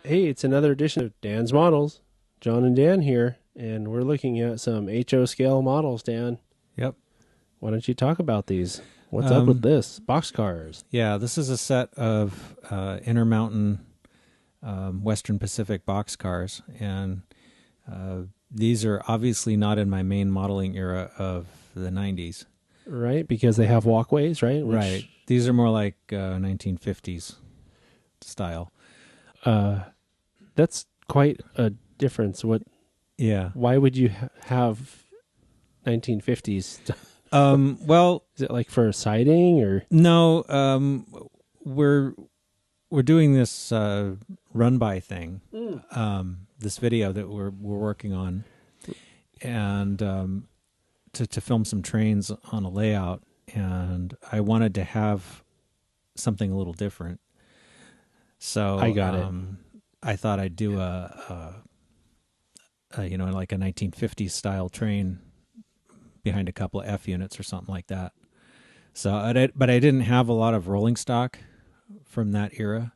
Hey, it's another edition of Dan's Models. John and Dan here, and we're looking at some HO scale models, Dan. Yep. Why don't you talk about these? What's up with this? Boxcars. Yeah, this is a set of InterMountain Western Pacific boxcars, and these are obviously not in my main modeling era of the 90s. Right, because they have walkways, right? Right. These are more like 1950s style. That's quite a difference. Yeah. Why would you have 1950s? Well, Is it like for siding or? no. We're doing this run by thing. This video that we're working on, and to film some trains on a layout, and I wanted to have something a little different. So I got it. I thought I'd do a like a 1950s style train behind a couple of F units or something like that. So, but I didn't have a lot of rolling stock from that era.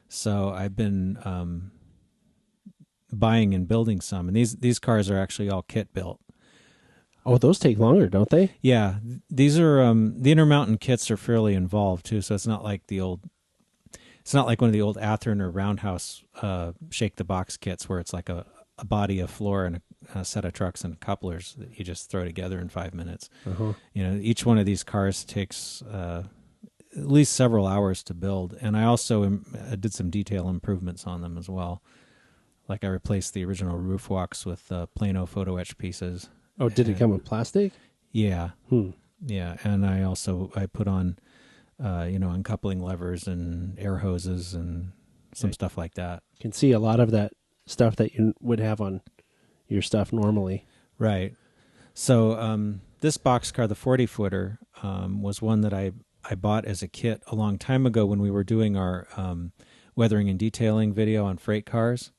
So I've been buying and building some, and these cars are actually all kit built. Oh, those take longer, don't they? Yeah, these are the InterMountain kits are fairly involved too. So it's not like it's not like one of the old Athearn or Roundhouse shake the box kits where it's like a body, a floor, and a set of trucks and couplers that you just throw together in 5 minutes. Uh-huh. You know, each one of these cars takes at least several hours to build, and I also did some detail improvements on them as well. Like I replaced the original roof walks with Plano photo etch pieces. Oh, did it come with plastic? Yeah, yeah, and I put on uncoupling levers and air hoses and some stuff like that. You can see a lot of that stuff that you would have on your stuff normally. Right. So this boxcar, the 40-footer, was one that I bought as a kit a long time ago when we were doing our weathering and detailing video on freight cars,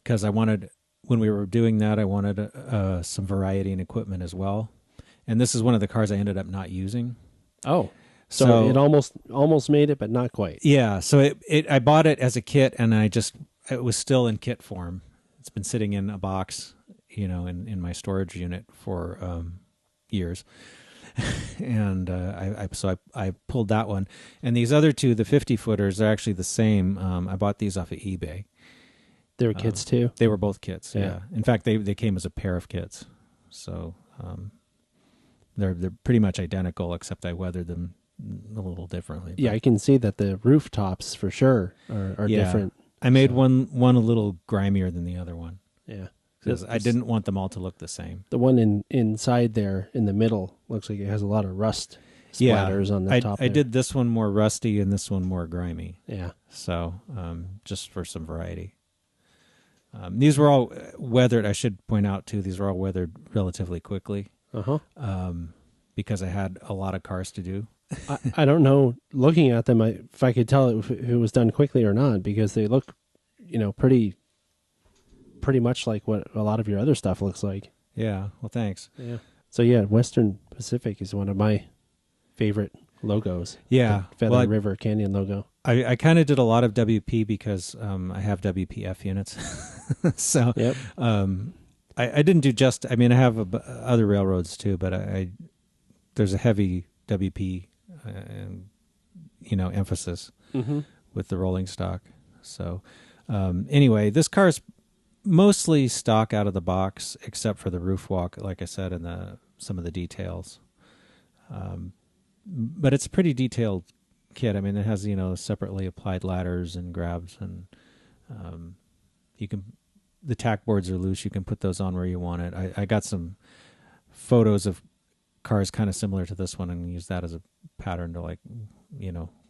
because when we were doing that, I wanted some variety in equipment as well. And this is one of the cars I ended up not using. Oh, so it almost made it, but not quite. Yeah. So I bought it as a kit, and it was still in kit form. It's been sitting in a box, in my storage unit for years. And I pulled that one. And these other two, the 50-footers, are actually the same. I bought these off of eBay. They were kits too? They were both kits, yeah. In fact, they came as a pair of kits. So they're pretty much identical, except I weathered them a little differently. Yeah, I can see that the rooftops for sure are different. I made one a little grimier than the other one. Yeah. Because I didn't want them all to look the same. The one inside there in the middle looks like it has a lot of rust splatters on the top. I did this one more rusty and this one more grimy. Yeah. So just for some variety. These were all weathered. I should point out, too, these were all weathered relatively quickly. Uh-huh. Because I had a lot of cars to do. I don't know, looking at them, if I could tell if it was done quickly or not, because they look, pretty much like what a lot of your other stuff looks like. Yeah, well, thanks. Yeah. So, yeah, Western Pacific is one of my favorite logos. Yeah. The Feather River Canyon logo. I kind of did a lot of WP because I have WPF units. So yep. I didn't do I have other railroads too, but there's a heavy WP emphasis with the rolling stock. So anyway, this car is mostly stock out of the box, except for the roof walk, like I said, and some of the details. But it's a pretty detailed kit. I mean, it has separately applied ladders and grabs, and the tack boards are loose. You can put those on where you want it. I got some photos of cars kind of similar to this one and use that as a pattern to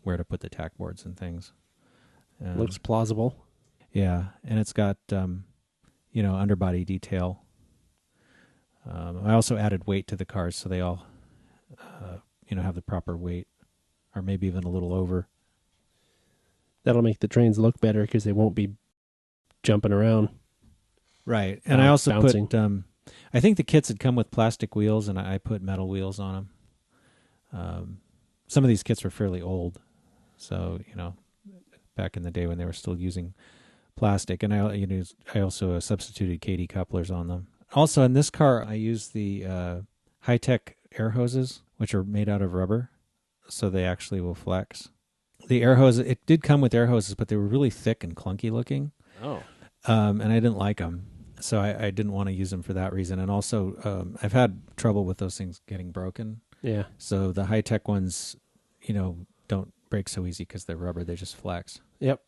where to put the tack boards and things. Looks plausible. Yeah, and it's got underbody detail. I also added weight to the cars so they all have the proper weight, or maybe even a little over. That'll make the trains look better because they won't be jumping around. Right, and I also bouncing. put I think the kits had come with plastic wheels, and I put metal wheels on them. Some of these kits were fairly old, so back in the day when they were still using plastic, and I also substituted KD couplers on them. Also, in this car, I used the high-tech air hoses, which are made out of rubber, so they actually will flex. The air hose, it did come with air hoses, but they were really thick and clunky looking. Oh. And I didn't like them, so I didn't want to use them for that reason. And also, I've had trouble with those things getting broken. Yeah. So the high-tech ones, don't break so easy because they're rubber. They just flex. Yep.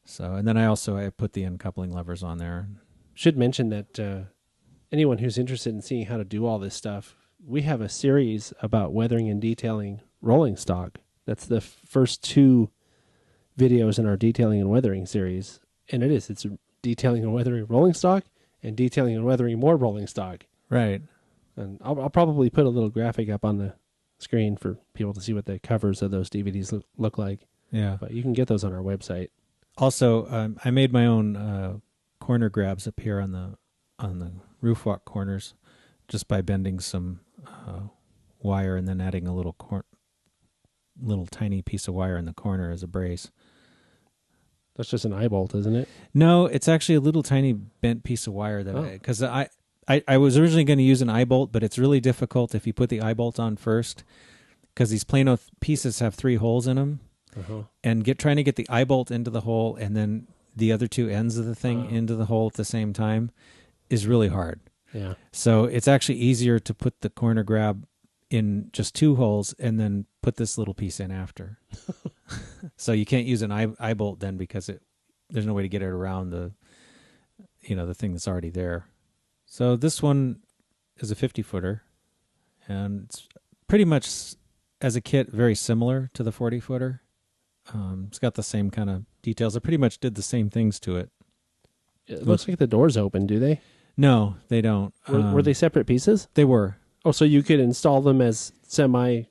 So, and then I put the uncoupling levers on there. Should mention that anyone who's interested in seeing how to do all this stuff, we have a series about weathering and detailing rolling stock. That's the first 2 videos in our detailing and weathering series. And it's detailing and weathering rolling stock and detailing and weathering more rolling stock. Right. And I'll probably put a little graphic up on the screen for people to see what the covers of those DVDs look like. Yeah. But you can get those on our website. Also, I made my own corner grabs up here on the roof walk corners, just by bending some wire and then adding a little tiny piece of wire in the corner as a brace. That's just an eye bolt, isn't it? No, it's actually a little tiny bent piece of wire because I was originally going to use an eye bolt, but it's really difficult if you put the eye bolt on first, because these Plano pieces have 3 holes in them. Uh-huh. And trying to get the eye bolt into the hole and then the other 2 ends of the thing into the hole at the same time is really hard. Yeah. So it's actually easier to put the corner grab in just 2 holes and then put this little piece in after. So you can't use an eye bolt then, because there's no way to get it around the thing that's already there. So this one is a 50-footer, and it's pretty much, as a kit, very similar to the 40-footer. It's got the same kind of details. I pretty much did the same things to it. It looks like the doors open, do they? No, they don't. Were they separate pieces? They were. Oh, so you could install them as semi...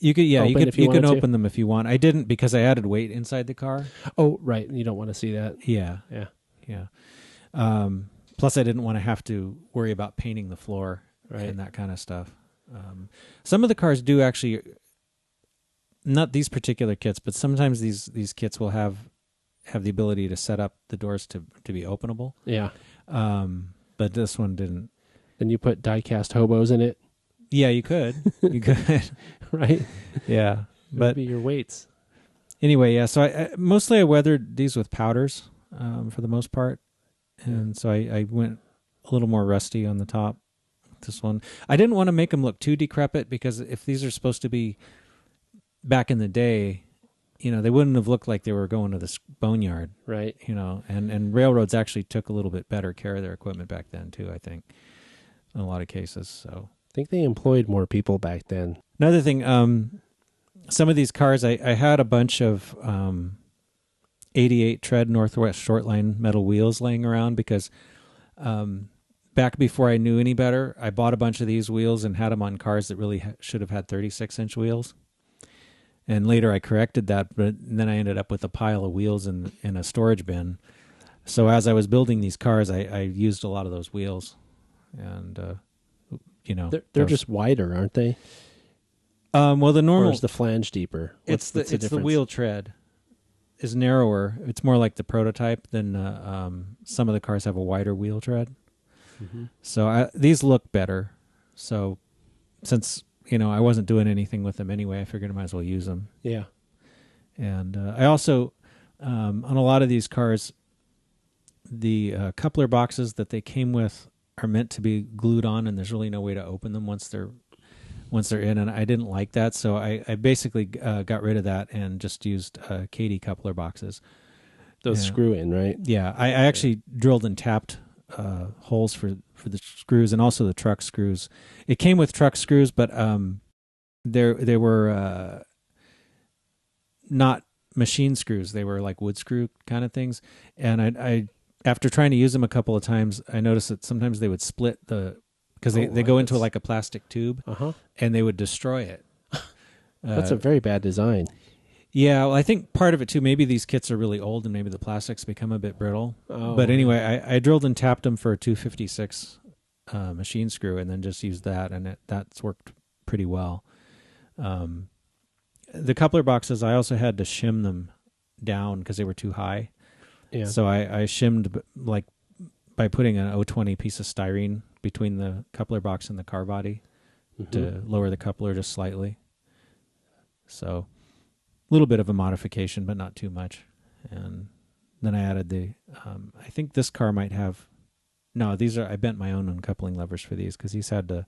You could, yeah, you can open them if you want. I didn't, because I added weight inside the car. Oh, right. You don't want to see that. Yeah. Yeah. Plus, I didn't want to have to worry about painting the floor and that kind of stuff. Some of the cars do actually, not these particular kits, but sometimes these kits will have the ability to set up the doors to be openable. Yeah. But this one didn't. Then you put die-cast hobos in it. Yeah, you could. You could. Right? Yeah. But be your weights. Anyway, yeah. So I mostly weathered these with powders for the most part. And so I went a little more rusty on the top with this one. I didn't want to make them look too decrepit, because if these are supposed to be back in the day, they wouldn't have looked like they were going to the boneyard. Right. And railroads actually took a little bit better care of their equipment back then too, I think, in a lot of cases. So I think they employed more people back then. Another thing, some of these cars, I had a bunch of 88 tread Northwest Shortline metal wheels laying around, because back before I knew any better, I bought a bunch of these wheels and had them on cars that really should have had 36-inch wheels. And later I corrected that, but then I ended up with a pile of wheels in a storage bin. So as I was building these cars, I used a lot of those wheels. And, They're just wider, aren't they? Well, the normal... Or is the flange deeper? It's the wheel tread is narrower. It's more like the prototype than some of the cars have a wider wheel tread. Mm-hmm. So these look better. So since I wasn't doing anything with them anyway, I figured I might as well use them. Yeah. And I also on a lot of these cars, the coupler boxes that they came with are meant to be glued on, and there's really no way to open them once they're in, and I didn't like that, so I basically got rid of that and just used KD coupler boxes. Those screw in, right? Yeah, I actually drilled and tapped holes for the screws, and also the truck screws. It came with truck screws, but they were not machine screws. They were like wood screw kind of things, and I after trying to use them a couple of times, I noticed that sometimes they would split because they go into like a plastic tube, and they would destroy it. That's a very bad design. Yeah, well, I think part of it too, maybe these kits are really old and maybe the plastics become a bit brittle. Oh, but anyway, I drilled and tapped them for a 256 machine screw, and then just used that, and that's worked pretty well. The coupler boxes, I also had to shim them down because they were too high. Yeah. So I shimmed like by putting an 020 piece of styrene between the coupler box and the car body to lower the coupler just slightly. So a little bit of a modification, but not too much. And then I added I think this car might have, no, I bent my own uncoupling levers for these because these had a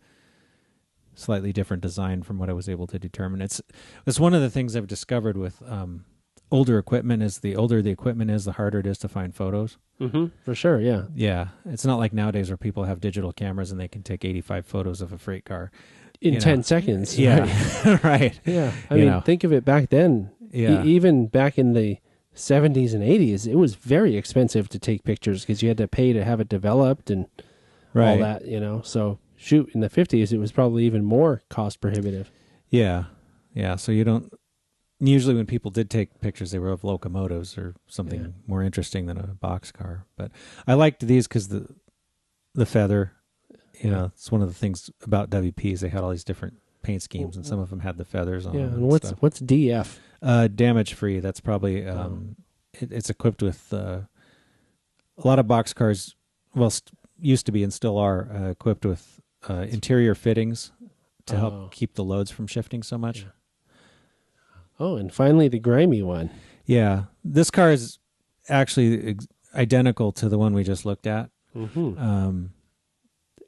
slightly different design from what I was able to determine. It's one of the things I've discovered with older equipment is the older the equipment is, the harder it is to find photos. For sure, yeah. Yeah. It's not like nowadays where people have digital cameras and they can take 85 photos of a freight car. In 10 seconds. Yeah. Right. Right. Yeah. I mean, think of it back then. Yeah. Even back in the 70s and 80s, it was very expensive to take pictures because you had to pay to have it developed and all that, So, shoot, in the 50s, it was probably even more cost prohibitive. Yeah. Yeah. So you don't, usually when people did take pictures, they were of locomotives or something more interesting than a boxcar. But I liked these because the feather, it's one of the things about WPs. They had all these different paint schemes, and some of them had the feathers on them. And what's DF? Damage free. That's probably it's equipped with a lot of boxcars. Well, used to be and still are equipped with interior fittings to help keep the loads from shifting so much. Yeah. Oh, and finally the grimy one. Yeah, this car is actually identical to the one we just looked at.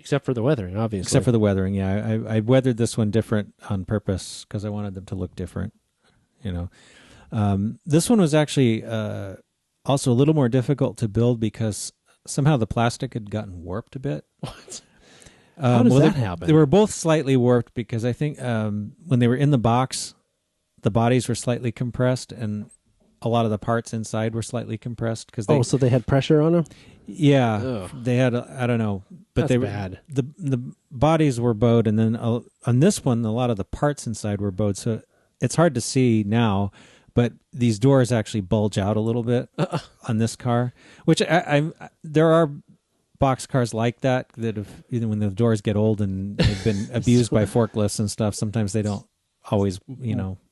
Except for the weathering, obviously. Except for the weathering, yeah. I weathered this one different on purpose because I wanted them to look different. This one was actually also a little more difficult to build because somehow the plastic had gotten warped a bit. What? How does that happen? They were both slightly warped because I think when they were in the box, the bodies were slightly compressed and a lot of the parts inside were slightly compressed. So they had pressure on them? Yeah. Ugh. They had, I don't know. But That's bad. The bodies were bowed, and then on this one, a lot of the parts inside were bowed. So it's hard to see now, but these doors actually bulge out a little bit on this car, which there are box cars like that have, when the doors get old and they've been abused by forklifts and stuff, sometimes they don't always,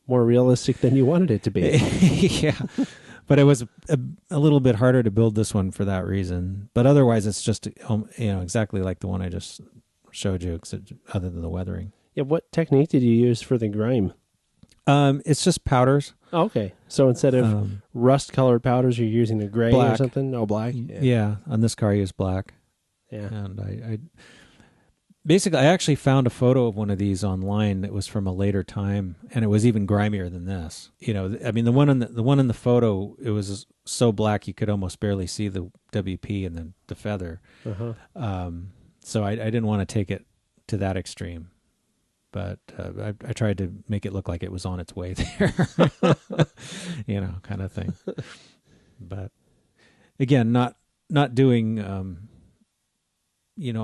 more realistic than you wanted it to be. Yeah. But it was a little bit harder to build this one for that reason. But otherwise, it's just exactly like the one I just showed you, other than the weathering. Yeah. What technique did you use for the grime? It's just powders. Oh, okay. So instead of rust-colored powders, you're using a gray black. or something? Oh, black? Yeah. On this car, I used black. Yeah. And I basically, I actually found a photo of one of these online that was from a later time, and it was even grimier than this. I mean, the one in the photo, it was so black you could almost barely see the WP and then the feather. So I didn't want to take it to that extreme, but I tried to make it look like it was on its way there, kind of thing. But again, not doing a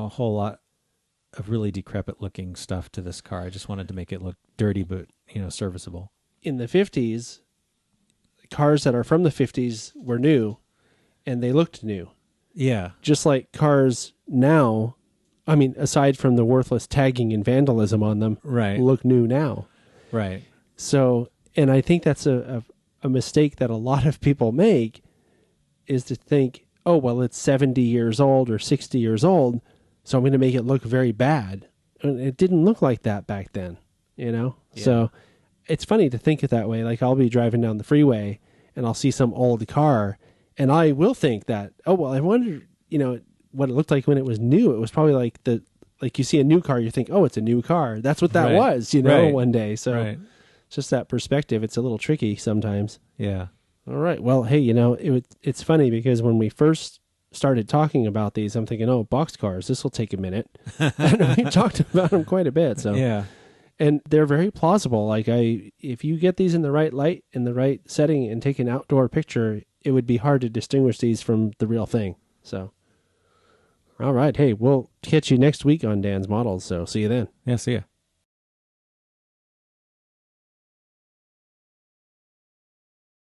whole lot of really decrepit looking stuff to this car. I just wanted to make it look dirty, but, serviceable. In the 50s, cars that are from the 50s were new and they looked new. Yeah. Just like cars now, I mean, aside from the worthless tagging and vandalism on them, look new now. Right. So, and I think that's a mistake that a lot of people make is to think, oh, well, it's 70 years old or 60 years old, so I'm going to make it look very bad. And it didn't look like that back then, Yeah. So it's funny to think it that way. Like I'll be driving down the freeway and I'll see some old car and I will think that, oh, well, I wonder, what it looked like when it was new. It was probably like you see a new car, you think, oh, it's a new car. That's what that was, one day. So it's just that perspective. It's a little tricky sometimes. Yeah. All right. Well, hey, it's funny because when we first started talking about these, I'm thinking, oh, boxcars, this will take a minute. And we talked about them quite a bit. So yeah, and they're very plausible. Like if you get these in the right light, in the right setting, and take an outdoor picture, it would be hard to distinguish these from the real thing. So, all right. Hey, we'll catch you next week on Dan's Models. So see you then. Yeah. See ya.